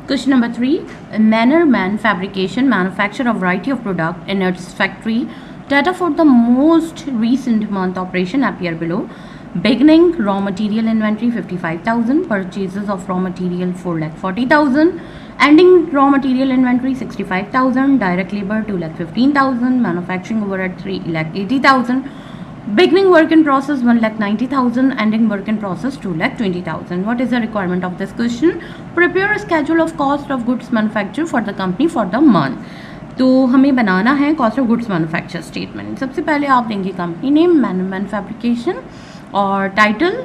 Question number 3. Mannerman Fabrication manufacture a variety of product in its factory. Data for the most recent month operation appear below. Beginning raw material inventory 55,000, purchases of raw material 4,40,000, ending raw material inventory 65,000, direct labor 2,15,000, manufacturing overhead 3,80,000. Beginning work in process 1,90,000, ending work in process 2,20,000. What is the requirement of this question? Prepare a schedule of cost of goods manufactured for the company for the month. तो हमें बनाना है cost of goods manufacture statement. सबसे पहले आप देंगे company name man fabrication और title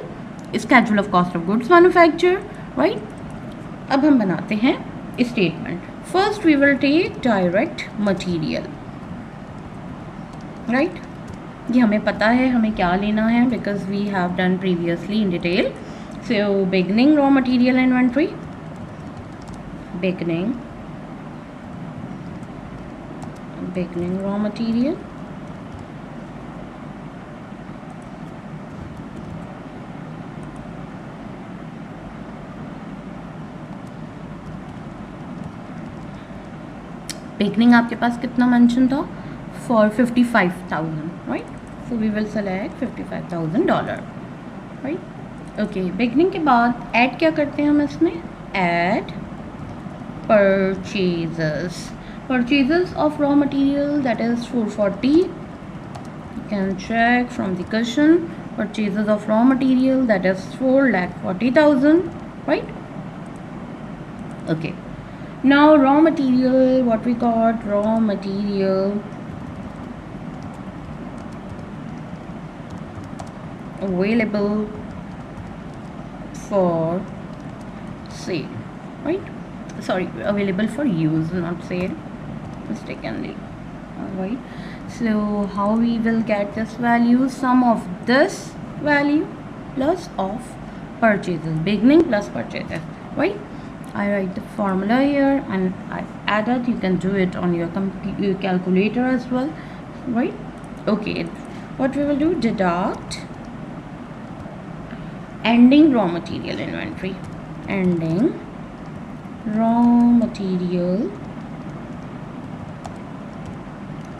schedule of cost of goods manufacture. Right, अब हम बनाते हैं statement. First we will take direct material. Right, ये हमें पता है हमें क्या लेना है because we have done previously in detail. So beginning raw material inventory, beginning raw material, beginning आपके पास कितना मेंशन था for 55,000. Right, so we will select $55,000. Right, okay. beginning के बाद ऐड क्या करते हैं हम इसमें? Add purchases of raw material, that is 440. You can check from the question. Purchases of raw material, that is 4,40,000. right? Okay, now raw material, what we got? Raw material available for sale. Right, sorry, available for use, not sale, mistakenly. Alright, so how we will get this value? Sum of this value plus of purchases, beginning plus purchases. Right, I write the formula here and I add it. You can do it on your calculator as well. Right, okay. What we will do? Deduct ending raw material inventory. Ending raw material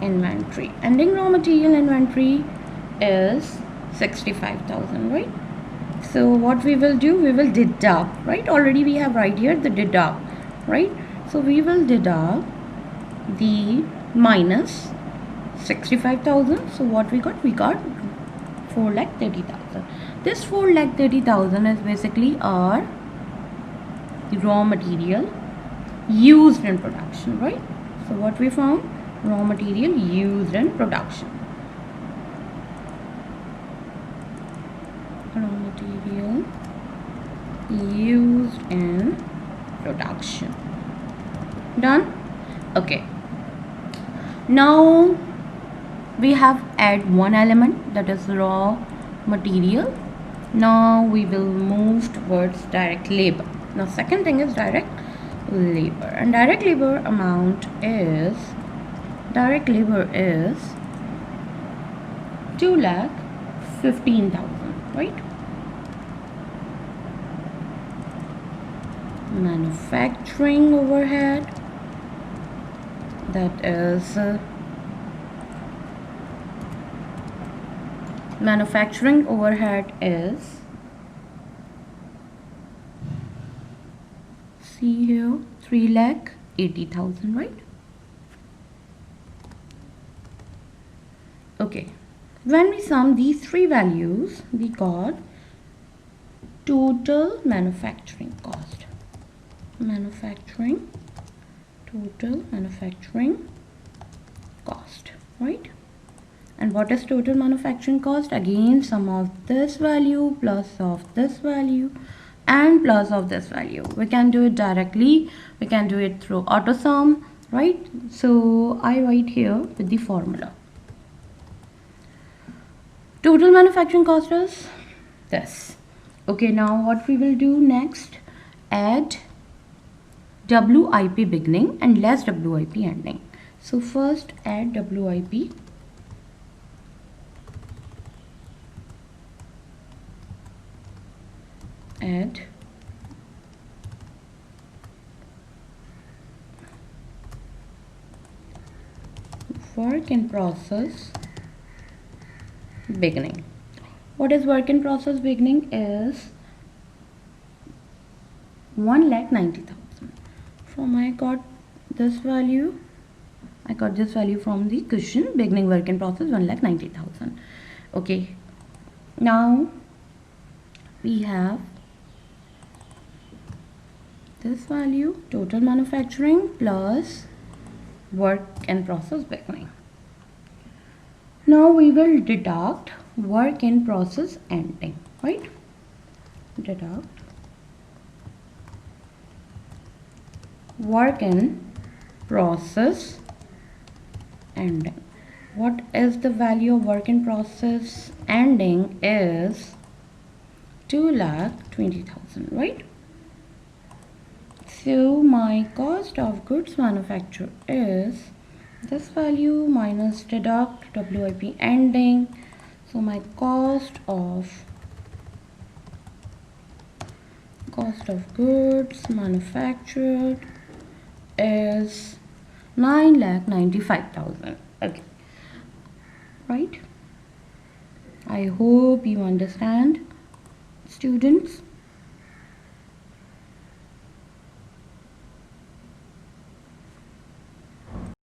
inventory. Ending raw material inventory is 65,000. right? So what we will do? We will deduct. Right, already we have right here the deduct. Right, so we will deduct the minus 65,000. So what we got? We got 4,30,000. This 4,30,000 is basically our raw material used in production. Right, so what we found? Raw material used in production. Raw material used in production. Done. Okay, now we have add one element, that is raw material. Now we will move towards direct labor. Now second thing is direct labor, and direct labor amount is 2,15,000. right, manufacturing overhead, that is manufacturing overhead is, see here, 3,80,000. right, okay. When we sum these three values, we got total manufacturing cost. Total manufacturing cost. Right, and what is total manufacturing cost? Again, sum of this value plus of this value and plus of this value. We can do it directly, we can do it through auto sum. Right, so I write here with the formula. Total manufacturing cost is this. Okay, now what we will do next? Add WIP beginning and less WIP ending. So first add WIP. Add work in process beginning. What is work in process beginning is 1,90,000. From I got this value from the question. Beginning work in process 1,90,000. Okay, now we have this value, total manufacturing plus work in process beginning. Now we will deduct work in process ending, right? Deduct work in process ending. What is the value of work in process ending is 2,20,000, right? So my cost of goods manufactured is this value minus deduct WIP ending. So my cost of goods manufactured is 9,95,000. Okay, right? I hope you understand, students.